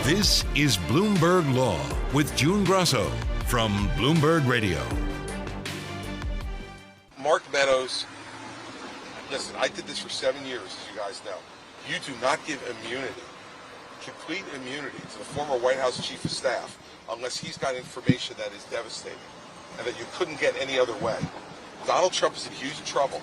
This is Bloomberg Law with June Grasso from Bloomberg Radio. Mark Meadows, listen, I did this for 7 years, as you guys know. You do not give immunity, complete immunity, to the former White House Chief of Staff unless he's got information that is devastating and that you couldn't get any other way. Donald Trump is in huge trouble.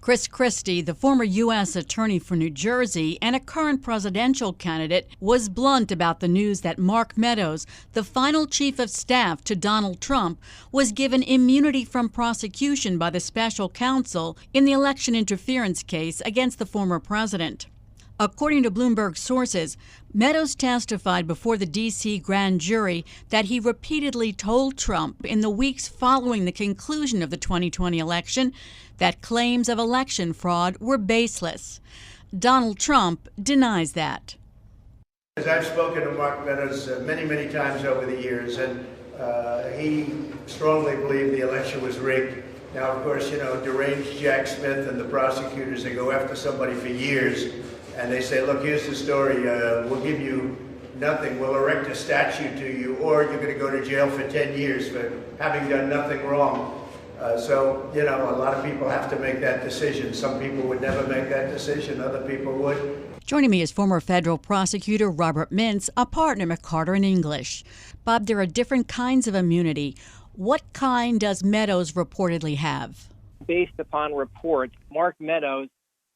Chris Christie, the former U.S. Attorney for New Jersey and a current presidential candidate, was blunt about the news that Mark Meadows, the final chief of staff to Donald Trump, was given immunity from prosecution by the Special Counsel in the election interference case against the former president. According to Bloomberg sources, Meadows testified before the D.C. grand jury that he repeatedly told Trump in the weeks following the conclusion of the 2020 election that claims of election fraud were baseless. Donald Trump denies that. As I've spoken to Mark Meadows many times over the years, and he strongly believed the election was rigged. Now, of course, deranged Jack Smith and the prosecutors, they go after somebody for years, and they say, look, here's the story, we'll give you nothing, we'll erect a statue to you, or you're going to go to jail for 10 years for having done nothing wrong. So, a lot of people have to make that decision. Some people would never make that decision, other people would. Joining me is former federal prosecutor Robert Mintz, a partner at McCarter English. Bob, there are different kinds of immunity. What kind does Meadows reportedly have? Based upon reports, Mark Meadows,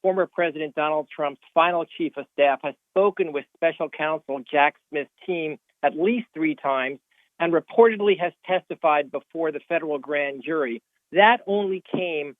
former President Donald Trump's final chief of staff, has spoken with Special Counsel Jack Smith's team at least 3 times and reportedly has testified before the federal grand jury. That only came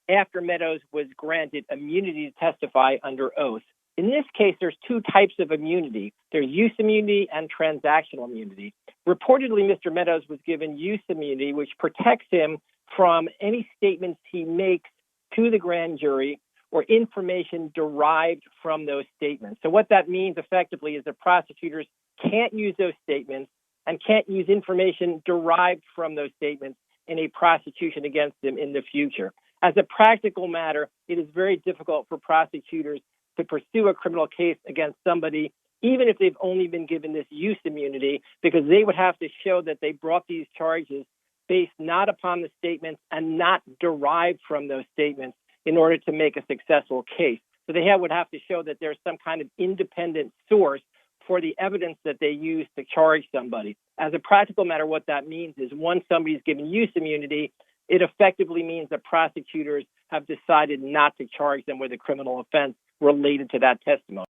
after Meadows was granted immunity to testify under oath. In this case, there's 2 types of immunity. There's use immunity and transactional immunity. Reportedly, Mr. Meadows was given use immunity, which protects him from any statements he makes to the grand jury or information derived from those statements. So what that means effectively is that prosecutors can't use those statements and can't use information derived from those statements in a prosecution against them in the future. As a practical matter, it is very difficult for prosecutors to pursue a criminal case against somebody, even if they've only been given this use immunity, because they would have to show that they brought these charges based not upon the statements and not derived from those statements in order to make a successful case. So they would have to show that there's some kind of independent source for the evidence that they use to charge somebody. As a practical matter, what that means is once somebody's given use immunity, it effectively means that prosecutors have decided not to charge them with a criminal offense related to that testimony.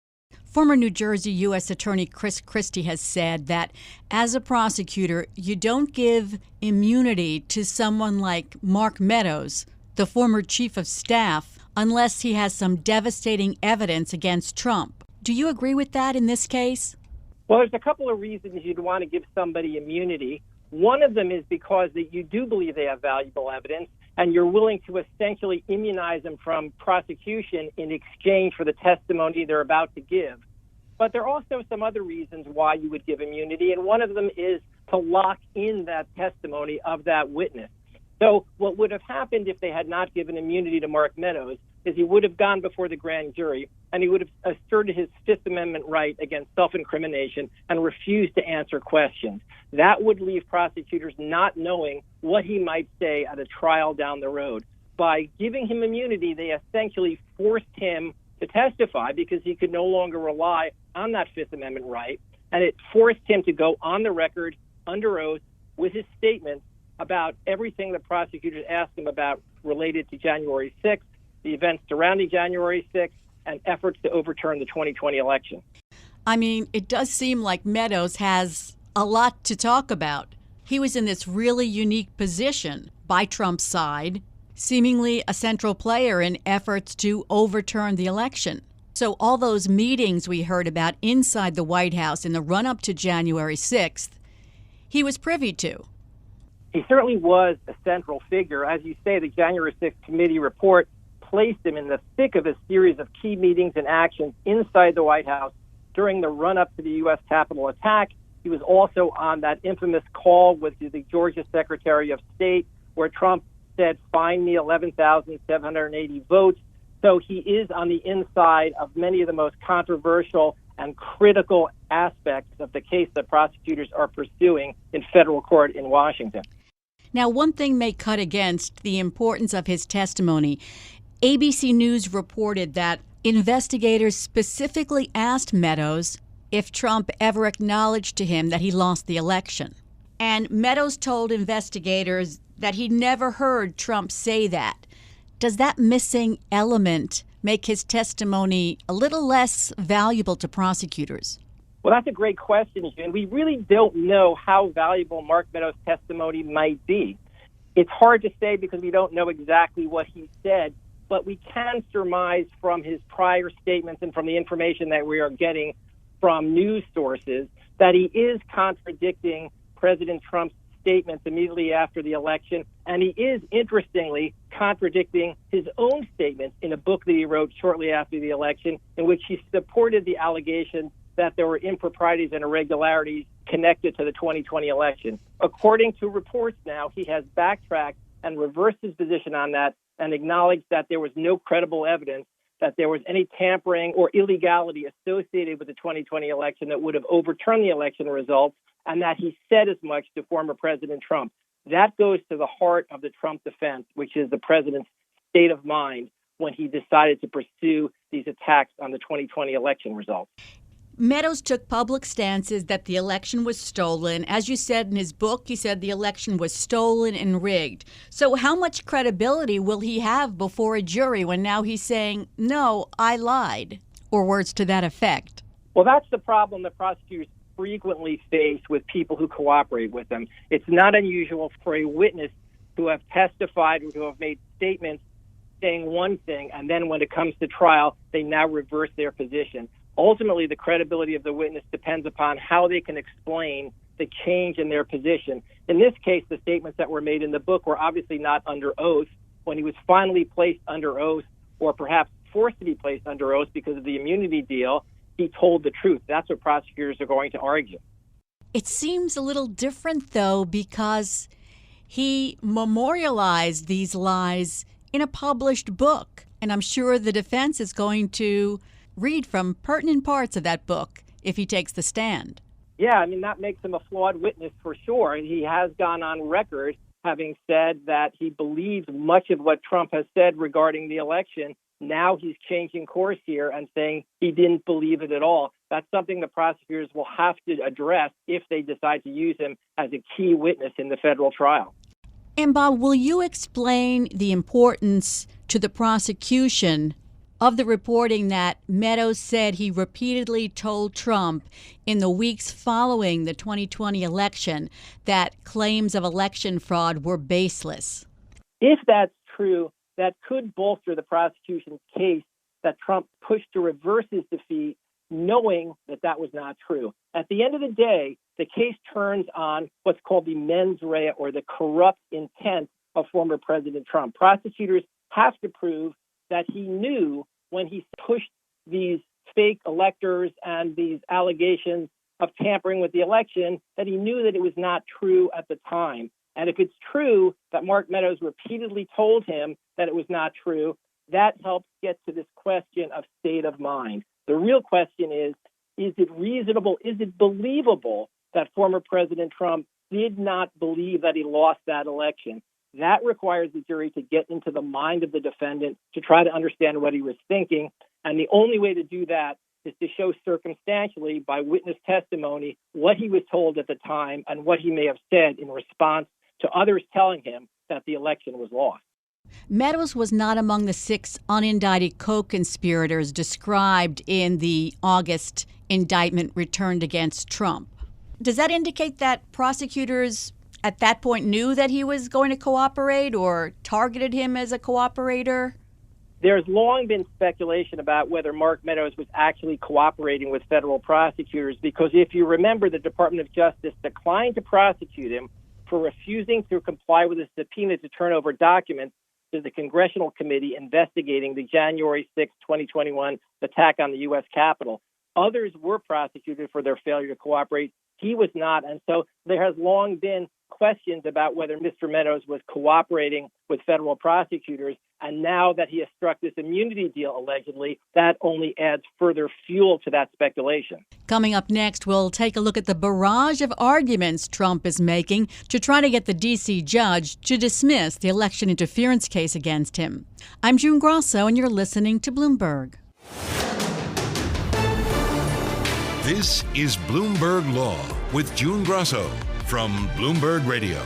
Former New Jersey U.S. Attorney Chris Christie has said that as a prosecutor, you don't give immunity to someone like Mark Meadows, the former chief of staff, unless he has some devastating evidence against Trump. Do you agree with that in this case? Well, there's a couple of reasons you'd want to give somebody immunity. One of them is because that you do believe they have valuable evidence and you're willing to essentially immunize them from prosecution in exchange for the testimony they're about to give. But there are also some other reasons why you would give immunity, and one of them is to lock in that testimony of that witness. So what would have happened if they had not given immunity to Mark Meadows is he would have gone before the grand jury and he would have asserted his Fifth Amendment right against self-incrimination and refused to answer questions. That would leave prosecutors not knowing what he might say at a trial down the road. By giving him immunity, they essentially forced him to testify because he could no longer rely on that Fifth Amendment right, and it forced him to go on the record under oath with his statements about everything the prosecutors asked him about related to January 6th, the events surrounding January 6th, and efforts to overturn the 2020 election. I mean, it does seem like Meadows has a lot to talk about. He was in this really unique position by Trump's side, seemingly a central player in efforts to overturn the election. So all those meetings we heard about inside the White House in the run-up to January 6th, he was privy to. He certainly was a central figure. As you say, the January 6th committee report placed him in the thick of a series of key meetings and actions inside the White House during the run-up to the U.S. Capitol attack. He was also on that infamous call with the Georgia Secretary of State where Trump said, find me 11,780 votes. So he is on the inside of many of the most controversial and critical aspects of the case that prosecutors are pursuing in federal court in Washington. Now, one thing may cut against the importance of his testimony. ABC News reported that investigators specifically asked Meadows if Trump ever acknowledged to him that he lost the election. And Meadows told investigators that he never heard Trump say that. Does that missing element make his testimony a little less valuable to prosecutors? Well, that's a great question, June. We really don't know how valuable Mark Meadows' testimony might be. It's hard to say because we don't know exactly what he said, but we can surmise from his prior statements and from the information that we are getting from news sources that he is contradicting President Trump's statements immediately after the election, and he is, interestingly, contradicting his own statements in a book that he wrote shortly after the election, in which he supported the allegation that there were improprieties and irregularities connected to the 2020 election. According to reports now, he has backtracked and reversed his position on that and acknowledged that there was no credible evidence that there was any tampering or illegality associated with the 2020 election that would have overturned the election results, and that he said as much to former President Trump. That goes to the heart of the Trump defense, which is the president's state of mind when he decided to pursue these attacks on the 2020 election results. Meadows took public stances that the election was stolen. As you said in his book, he said the election was stolen and rigged. So how much credibility will he have before a jury when now he's saying, no, I lied, or words to that effect? Well, that's the problem that prosecutors frequently face with people who cooperate with them. It's not unusual for a witness to have testified or to have made statements saying one thing, and then when it comes to trial, they now reverse their position. Ultimately, the credibility of the witness depends upon how they can explain the change in their position. In this case, the statements that were made in the book were obviously not under oath. When he was finally placed under oath, or perhaps forced to be placed under oath because of the immunity deal, he told the truth. That's what prosecutors are going to argue. It seems a little different, though, because he memorialized these lies in a published book. And I'm sure the defense is going to read from pertinent parts of that book if he takes the stand. Yeah, I mean, that makes him a flawed witness for sure. And he has gone on record having said that he believes much of what Trump has said regarding the election. Now he's changing course here and saying he didn't believe it at all. That's something the prosecutors will have to address if they decide to use him as a key witness in the federal trial. And Bob, will you explain the importance to the prosecution of the reporting that Meadows said he repeatedly told Trump in the weeks following the 2020 election that claims of election fraud were baseless? If that's true, that could bolster the prosecution's case that Trump pushed to reverse his defeat, knowing that that was not true. At the end of the day, the case turns on what's called the mens rea, or the corrupt intent of former President Trump. Prosecutors have to prove that he knew when he pushed these fake electors and these allegations of tampering with the election, that he knew that it was not true at the time. And if it's true that Mark Meadows repeatedly told him that it was not true, that helps get to this question of state of mind. The real question is it reasonable, is it believable that former President Trump did not believe that he lost that election? That requires the jury to get into the mind of the defendant to try to understand what he was thinking. And the only way to do that is to show circumstantially by witness testimony what he was told at the time and what he may have said in response to others telling him that the election was lost. Meadows was not among the 6 unindicted co-conspirators described in the August indictment returned against Trump. Does that indicate that prosecutors at that point knew that he was going to cooperate or targeted him as a cooperator? There's long been speculation about whether Mark Meadows was actually cooperating with federal prosecutors, because if you remember, the Department of Justice declined to prosecute him for refusing to comply with a subpoena to turn over documents to the Congressional Committee investigating the January 6, 2021 attack on the U.S. Capitol. Others were prosecuted for their failure to cooperate. He was not. And so there has long been questions about whether Mr. Meadows was cooperating with federal prosecutors. And now that he has struck this immunity deal, allegedly, that only adds further fuel to that speculation. Coming up next, we'll take a look at the barrage of arguments Trump is making to try to get the D.C. judge to dismiss the election interference case against him. I'm June Grasso, and you're listening to Bloomberg. This is Bloomberg Law with June Grasso from Bloomberg Radio.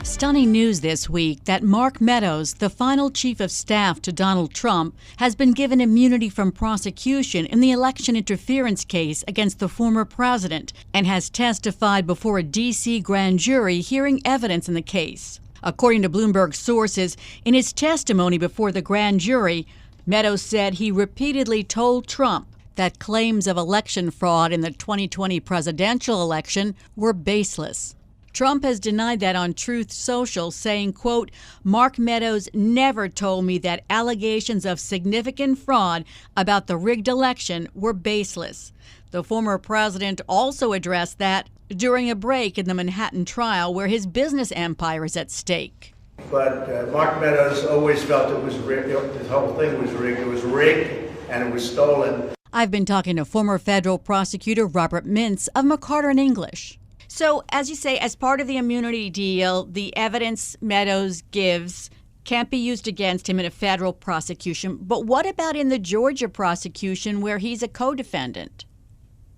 Stunning news this week that Mark Meadows, the final chief of staff to Donald Trump, has been given immunity from prosecution in the election interference case against the former president and has testified before a D.C. grand jury hearing evidence in the case. According to Bloomberg sources, in his testimony before the grand jury, Meadows said he repeatedly told Trump that claims of election fraud in the 2020 presidential election were baseless. Trump has denied that on Truth Social, saying, quote, Mark Meadows never told me that allegations of significant fraud about the rigged election were baseless. The former president also addressed that during a break in the Manhattan trial where his business empire is at stake. But Mark Meadows always felt it was rigged. This whole thing was rigged. It was rigged and it was stolen. I've been talking to former federal prosecutor Robert Mintz of McCarter English. So, as you say, as part of the immunity deal, the evidence Meadows gives can't be used against him in a federal prosecution. But what about in the Georgia prosecution where he's a co-defendant?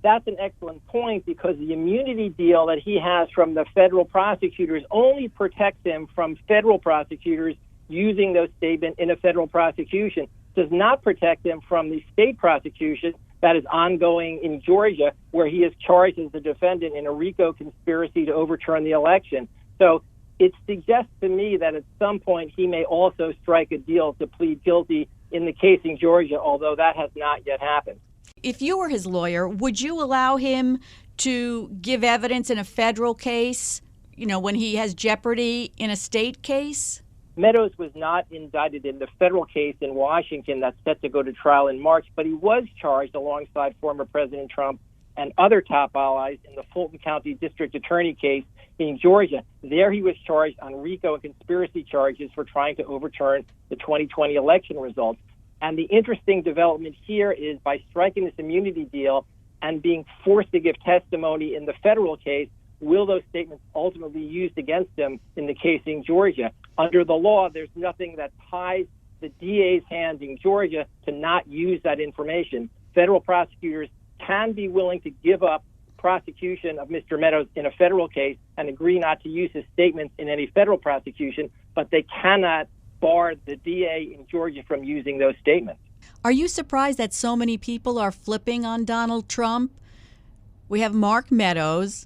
That's an excellent point, because the immunity deal that he has from the federal prosecutors only protects him from federal prosecutors using those statements in a federal prosecution. Does not protect him from the state prosecution that is ongoing in Georgia, where he is charged as the defendant in a RICO conspiracy to overturn the election. So it suggests to me that at some point he may also strike a deal to plead guilty in the case in Georgia, although that has not yet happened. If you were his lawyer, would you allow him to give evidence in a federal case, when he has jeopardy in a state case? Meadows was not indicted in the federal case in Washington that's set to go to trial in March, but he was charged alongside former President Trump and other top allies in the Fulton County District Attorney case in Georgia. There he was charged on RICO and conspiracy charges for trying to overturn the 2020 election results. And the interesting development here is by striking this immunity deal and being forced to give testimony in the federal case, will those statements ultimately be used against him in the case in Georgia? Under the law, there's nothing that ties the DA's hands in Georgia to not use that information. Federal prosecutors can be willing to give up prosecution of Mr. Meadows in a federal case and agree not to use his statements in any federal prosecution, but they cannot bar the DA in Georgia from using those statements. Are you surprised that so many people are flipping on Donald Trump? We have Mark Meadows.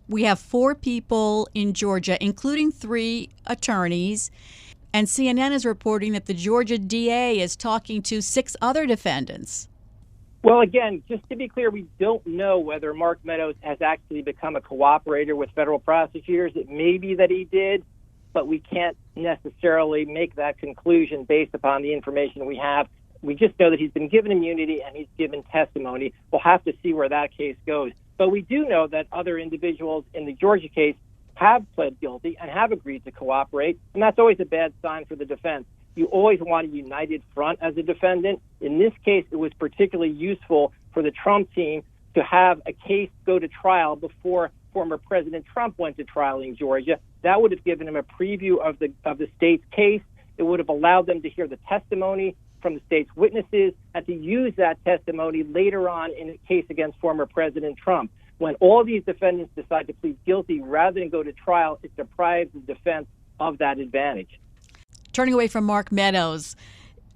We have 4 people in Georgia, including 3 attorneys. And CNN is reporting that the Georgia DA is talking to 6 other defendants. Well, again, just to be clear, we don't know whether Mark Meadows has actually become a cooperator with federal prosecutors. It may be that he did, but we can't necessarily make that conclusion based upon the information we have. We just know that he's been given immunity and he's given testimony. We'll have to see where that case goes. But we do know that other individuals in the Georgia case have pled guilty and have agreed to cooperate, and that's always a bad sign for the defense. You always want a united front as a defendant. In this case, it was particularly useful for the Trump team to have a case go to trial before former President Trump went to trial in Georgia. That would have given him a preview of the state's case. It would have allowed them to hear the testimony from the state's witnesses and to use that testimony later on in a case against former President Trump. When all these defendants decide to plead guilty rather than go to trial, it deprives the defense of that advantage. Turning away from Mark Meadows,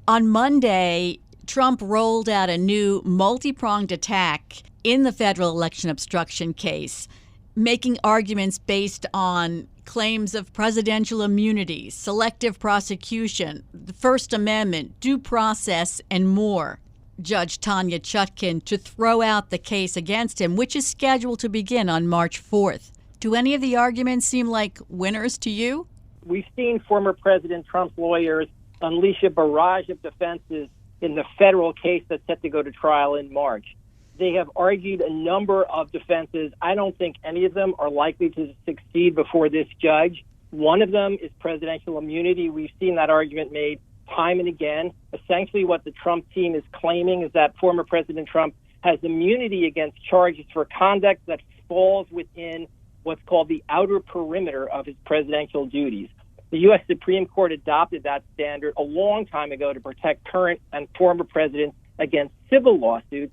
on Monday, Trump rolled out a new multi-pronged attack in the federal election obstruction case, making arguments based on claims of presidential immunity, selective prosecution, the First Amendment, due process, and more. Judge Tanya Chutkin to throw out the case against him, which is scheduled to begin on March 4th. Do any of the arguments seem like winners to you? We've seen former President Trump's lawyers unleash a barrage of defenses in the federal case that's set to go to trial in March. They have argued a number of defenses. I don't think any of them are likely to succeed before this judge. One of them is presidential immunity. We've seen that argument made time and again. Essentially what the Trump team is claiming is that former President Trump has immunity against charges for conduct that falls within what's called the outer perimeter of his presidential duties. The U.S. Supreme Court adopted that standard a long time ago to protect current and former presidents against civil lawsuits,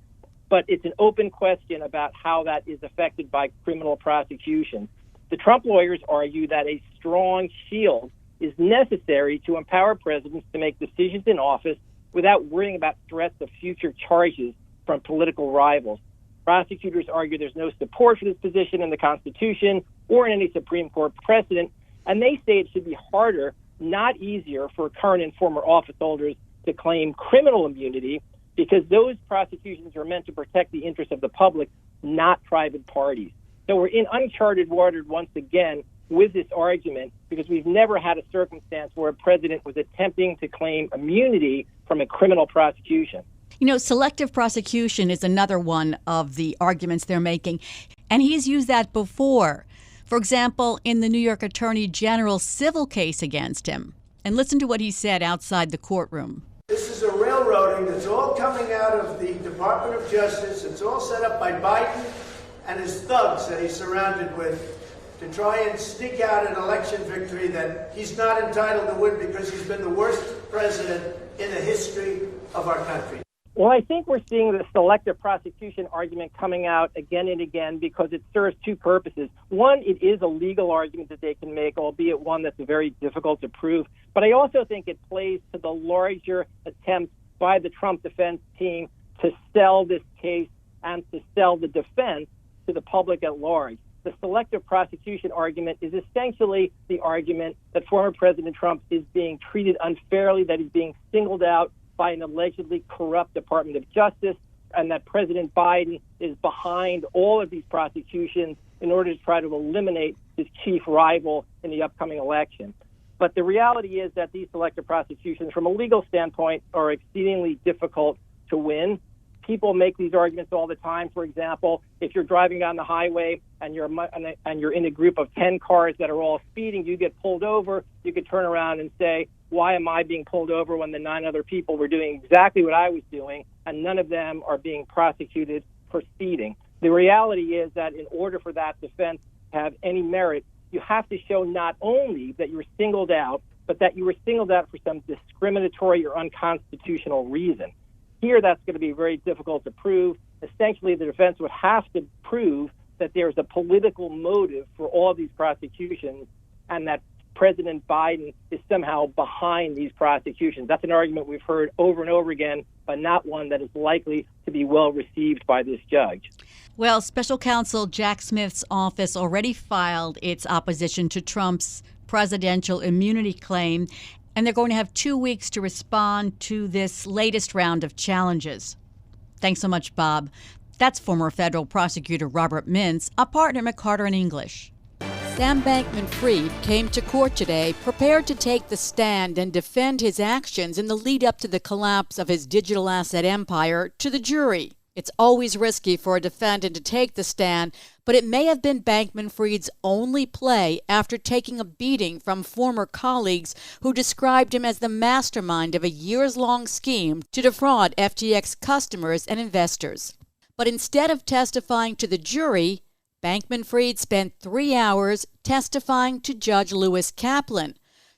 but it's an open question about how that is affected by criminal prosecution. The Trump lawyers argue that a strong shield is necessary to empower presidents to make decisions in office without worrying about threats of future charges from political rivals. Prosecutors argue there's no support for this position in the Constitution or in any Supreme Court precedent, and they say it should be harder, not easier, for current and former office holders to claim criminal immunity because those prosecutions are meant to protect the interests of the public, not private parties. So we're in uncharted waters once again with this argument because we've never had a circumstance where a president was attempting to claim immunity from a criminal prosecution. You know, selective prosecution is another one of the arguments they're making, and he's used that before. For example, in the New York Attorney General's civil case against him. And listen to what he said outside the courtroom. This is a railroading that's all coming out of the Department of Justice. It's all set up by Biden and his thugs that he's surrounded with to try and sneak out an election victory that he's not entitled to win because he's been the worst president in the history of our country. Well, I think we're seeing the selective prosecution argument coming out again and again because it serves two purposes. One, it is a legal argument that they can make, albeit one that's very difficult to prove. But I also think it plays to the larger attempt by the Trump defense team to sell this case and to sell the defense to the public at large. The selective prosecution argument is essentially the argument that former President Trump is being treated unfairly, that he's being singled out by an allegedly corrupt Department of Justice, and that President Biden is behind all of these prosecutions in order to try to eliminate his chief rival in the upcoming election. But the reality is that these selective prosecutions, from a legal standpoint, are exceedingly difficult to win. People make these arguments all the time. For example, if you're driving down the highway and you're in a group of 10 cars that are all speeding, you get pulled over, you could turn around and say, why am I being pulled over when the 9 other people were doing exactly what I was doing, and none of them are being prosecuted for speeding? The reality is that in order for that defense to have any merit, you have to show not only that you were singled out, but that you were singled out for some discriminatory or unconstitutional reason. Here, that's going to be very difficult to prove. Essentially, the defense would have to prove that there's a political motive for all these prosecutions and that President Biden is somehow behind these prosecutions. That's an argument we've heard over and over again, but not one that is likely to be well received by this judge. Well, Special Counsel Jack Smith's office already filed its opposition to Trump's presidential immunity claim, and they're going to have 2 weeks to respond to this latest round of challenges. Thanks so much, Bob. That's former federal prosecutor Robert Mintz, a partner at McCarter English. Sam Bankman-Fried came to court today prepared to take the stand and defend his actions in the lead up to the collapse of his digital asset empire to the jury. It's always risky for a defendant to take the stand, but it may have been Bankman-Fried's only play after taking a beating from former colleagues who described him as the mastermind of a years-long scheme to defraud FTX customers and investors. But instead of testifying to the jury, Bankman-Fried spent 3 hours testifying to Judge Lewis Kaplan,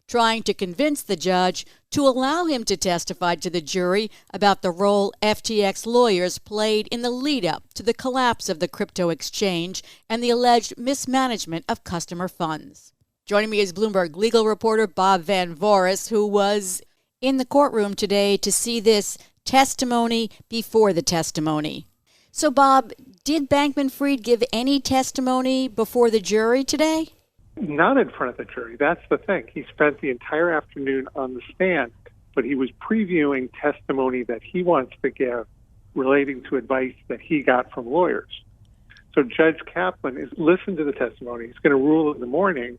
trying to convince the judge to allow him to testify to the jury about the role FTX lawyers played in the lead-up to the collapse of the crypto exchange and the alleged mismanagement of customer funds. Joining me is Bloomberg legal reporter Bob Van Voris, who was in the courtroom today to see this testimony before the testimony. So, Bob, did Bankman-Fried give any testimony before the jury today? Not in front of the jury. That's the thing. He spent the entire afternoon on the stand, but he was previewing testimony that he wants to give relating to advice that he got from lawyers. So Judge Kaplan is listened to the testimony. He's going to rule in the morning,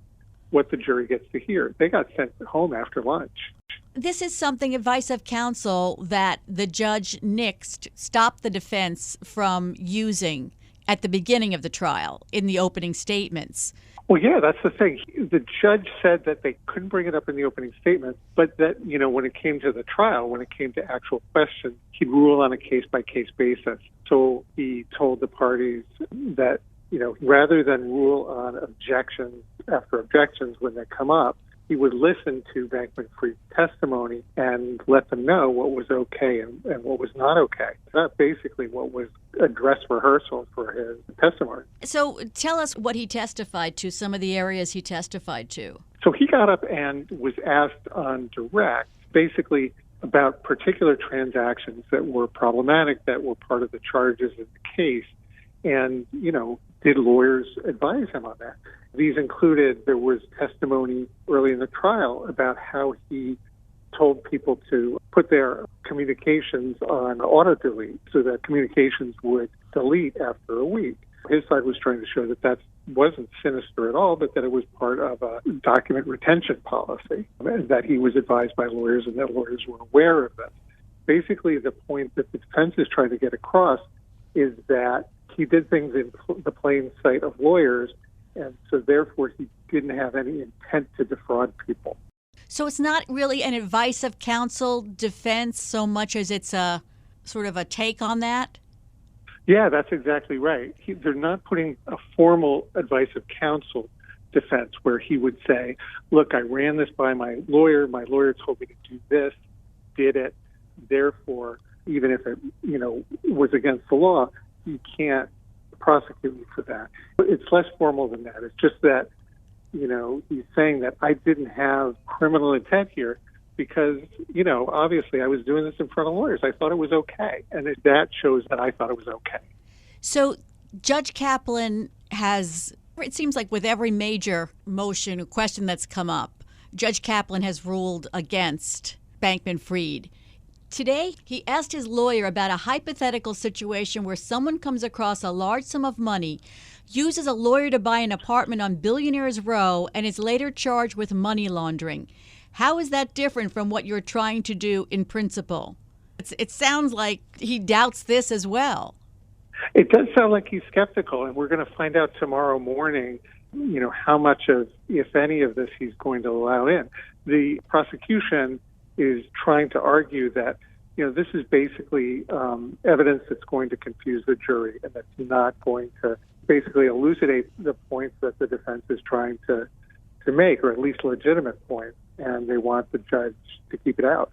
what the jury gets to hear. They got sent home after lunch. This is something, advice of counsel, that the judge nixed, stopped the defense from using at the beginning of the trial in the opening statements. Well, yeah, that's the thing. The judge said that they couldn't bring it up in the opening statement, but that, when it came to the trial, when it came to actual questions, he'd rule on a case-by-case basis. So he told the parties that, rather than rule on objections after objections when they come up, he would listen to Bankman-Fried's testimony and let them know what was okay and what was not okay. That's basically what was a dress rehearsal for his testimony. So tell us what he testified to, some of the areas he testified to. So he got up and was asked on direct, basically about particular transactions that were problematic, that were part of the charges in the case. And, did lawyers advise him on that? These included, there was testimony early in the trial about how he told people to put their communications on auto-delete so that communications would delete after a week. His side was trying to show that that wasn't sinister at all, but that it was part of a document retention policy, and that he was advised by lawyers and that lawyers were aware of this. Basically, the point that the defense is trying to get across is that he did things in the plain sight of lawyers, and so therefore he didn't have any intent to defraud people. So it's not really an advice of counsel defense so much as it's a sort of a take on that? Yeah, that's exactly right. They're not putting a formal advice of counsel defense where he would say, look, I ran this by my lawyer told me to do this, did it, therefore, even if it, was against the law, you can't prosecute me for that. It's less formal than that. It's just that, he's saying that I didn't have criminal intent here because, obviously I was doing this in front of lawyers. I thought it was okay. And that shows that I thought it was okay. So Judge Kaplan has, it seems like with every major motion or question that's come up, Judge Kaplan has ruled against Bankman-Fried. Today, he asked his lawyer about a hypothetical situation where someone comes across a large sum of money, uses a lawyer to buy an apartment on Billionaires Row, and is later charged with money laundering. How is that different from what you're trying to do in principle? It sounds like he doubts this as well. It does sound like he's skeptical, and we're going to find out tomorrow morning, how much of, if any of this, he's going to allow in. The prosecution is trying to argue that, this is basically evidence that's going to confuse the jury and that's not going to basically elucidate the points that the defense is trying to make, or at least legitimate points, and they want the judge to keep it out.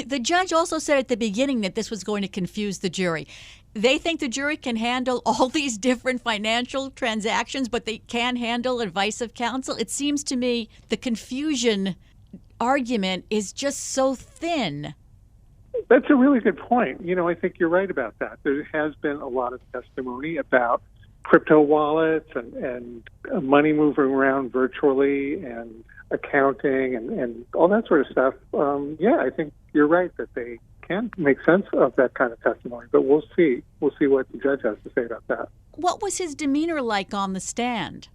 The judge also said at the beginning that this was going to confuse the jury. They think the jury can handle all these different financial transactions, but they can't handle advice of counsel. It seems to me the confusion argument is just so thin. That's a really good point. I think you're right about that. There has been a lot of testimony about crypto wallets and money moving around virtually and accounting and all that sort of stuff. I think you're right that they can make sense of that kind of testimony, but we'll see. We'll see what the judge has to say about that. What was his demeanor like on the stand?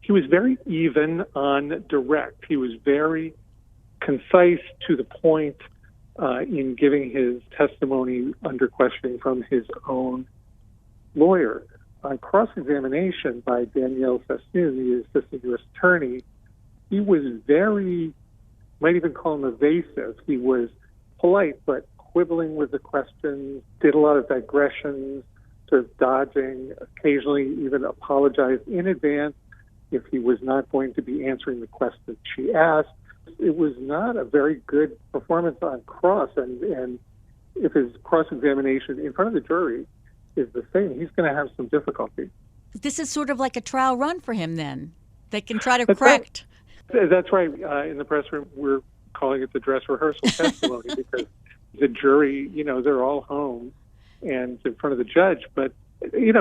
He was very even on direct. He was very concise, to the point in giving his testimony under questioning from his own lawyer. On cross-examination by Danielle Sassoon, the assistant U.S. attorney, he was very, might even call him evasive. He was polite, but quibbling with the questions, did a lot of digressions, sort of dodging, occasionally even apologized in advance if he was not going to be answering the questions she asked. It was not a very good performance on cross, and if his cross-examination in front of the jury is the same, he's going to have some difficulty. This is sort of like a trial run for him then. They can try to correct. That's right. In the press room, we're calling it the dress rehearsal testimony because the jury, they're all home and in front of the judge. But,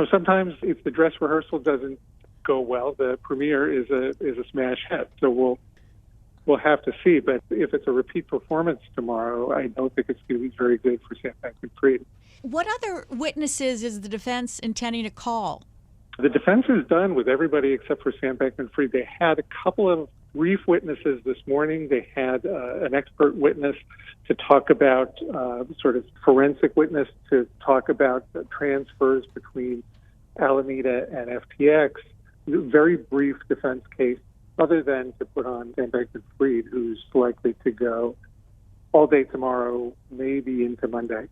sometimes if the dress rehearsal doesn't go well, the premiere is a smash hit. So we'll have to see. But if it's a repeat performance tomorrow, I don't think it's going to be very good for Sam Bankman-Fried. What other witnesses is the defense intending to call? The defense is done with everybody except for Sam Bankman-Fried. They had a couple of brief witnesses this morning. They had an expert witness to talk about, sort of forensic witness to talk about transfers between Alameda and FTX. Very brief defense case, other than to put on Sam Bankman-Fried, who's likely to go all day tomorrow, maybe into Monday.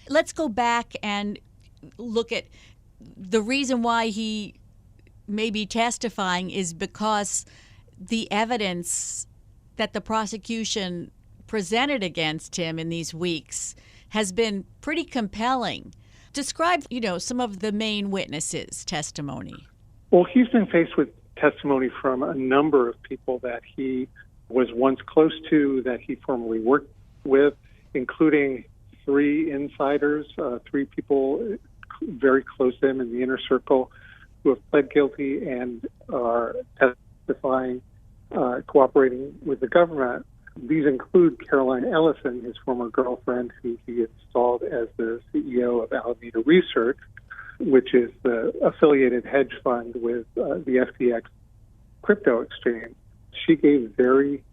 Let's go back and look at the reason why he may be testifying is because the evidence that the prosecution presented against him in these weeks has been pretty compelling. Describe, some of the main witnesses' testimony. Well, he's been faced with testimony from a number of people that he was once close to, that he formerly worked with, including 3 insiders, 3 people very close to him in the inner circle who have pled guilty and are testifying, cooperating with the government. These include Caroline Ellison, his former girlfriend, who he installed as the CEO of Alameda Research, which is the affiliated hedge fund with the FTX crypto exchange. She gave very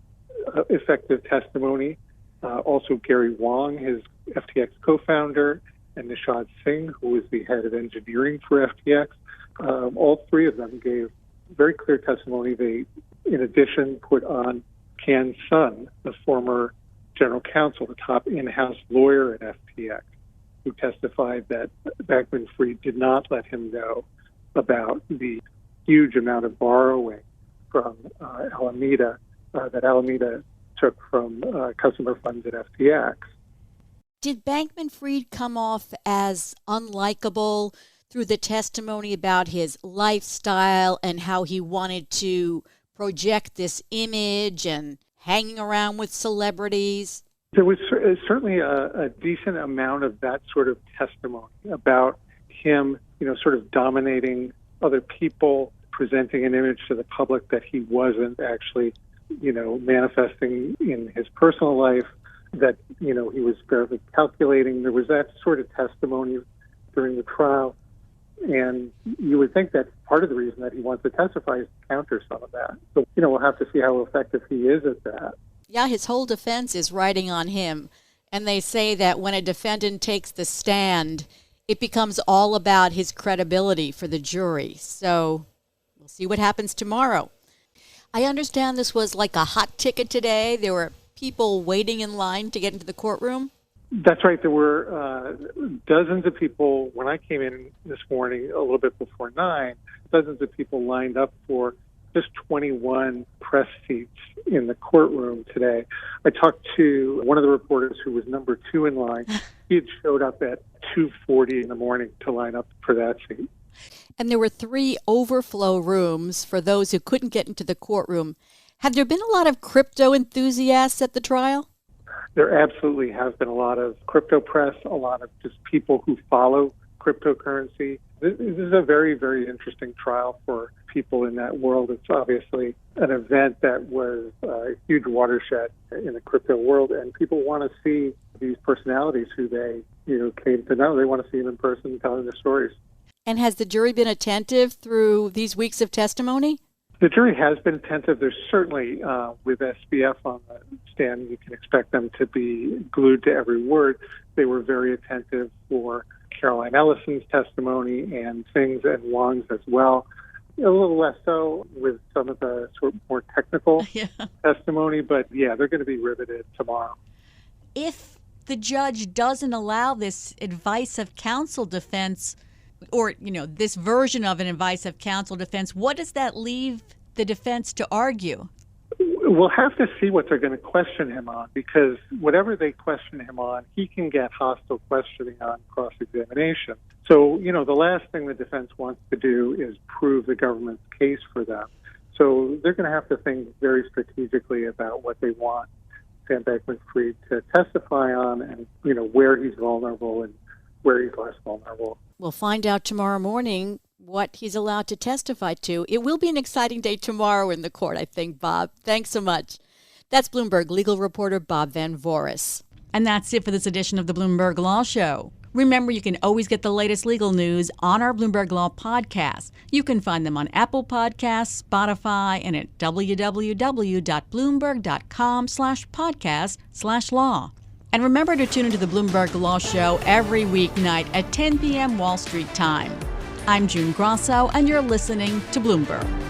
effective testimony. Also, Gary Wong, his FTX co-founder, and Nishad Singh, who was the head of engineering for FTX. All 3 of them gave very clear testimony. They, in addition, put on Can Sun, the former general counsel, the top in-house lawyer at FTX, who testified that Bankman-Fried did not let him know about the huge amount of borrowing from Alameda, that Alameda took from customer funds at FTX. Did Bankman-Fried come off as unlikable through the testimony about his lifestyle and how he wanted to project this image and hanging around with celebrities? There was certainly a decent amount of that sort of testimony about him, sort of dominating other people, presenting an image to the public that he wasn't actually, manifesting in his personal life, that, he was fairly calculating. There was that sort of testimony during the trial. And you would think that part of the reason that he wants to testify is to counter some of that. So, we'll have to see how effective he is at that. Yeah, his whole defense is riding on him. And they say that when a defendant takes the stand, it becomes all about his credibility for the jury. So we'll see what happens tomorrow. I understand this was like a hot ticket today. There were people waiting in line to get into the courtroom. That's right. There were dozens of people when I came in this morning, a little bit before 9, dozens of people lined up for just 21 press seats in the courtroom today. I talked to one of the reporters who was number 2 in line. He had showed up at 2:40 in the morning to line up for that seat. And there were 3 overflow rooms for those who couldn't get into the courtroom. Have there been a lot of crypto enthusiasts at the trial? There absolutely has been a lot of crypto press, a lot of just people who follow cryptocurrency. This is a very, very interesting trial for people in that world. It's obviously an event that was a huge watershed in the crypto world, and people want to see these personalities who they, came to know. They want to see them in person telling their stories. And has the jury been attentive through these weeks of testimony? The jury has been attentive. There's certainly, with SBF on the stand, you can expect them to be glued to every word. They were very attentive for Caroline Ellison's testimony and Singh's and Wong's as well. A little less so with some of the sort of more technical testimony, but they're going to be riveted tomorrow. If the judge doesn't allow this advice of counsel defense, or, this version of an advice of counsel defense, what does that leave the defense to argue? We'll have to see what they're going to question him on, because whatever they question him on, he can get hostile questioning on cross-examination. So, the last thing the defense wants to do is prove the government's case for them. So they're going to have to think very strategically about what they want Sam Bankman-Fried to testify on and, where he's vulnerable and where he's less vulnerable. We'll find out tomorrow morning what he's allowed to testify to. It will be an exciting day tomorrow in the court, I think, Bob. Thanks so much. That's Bloomberg legal reporter Bob Van Voris. And that's it for this edition of the Bloomberg Law Show. Remember, you can always get the latest legal news on our Bloomberg Law podcast. You can find them on Apple Podcasts, Spotify, and at www.bloomberg.com/podcast/law. And remember to tune into the Bloomberg Law Show every weeknight at 10 p.m. Wall Street time. I'm June Grasso, and you're listening to Bloomberg.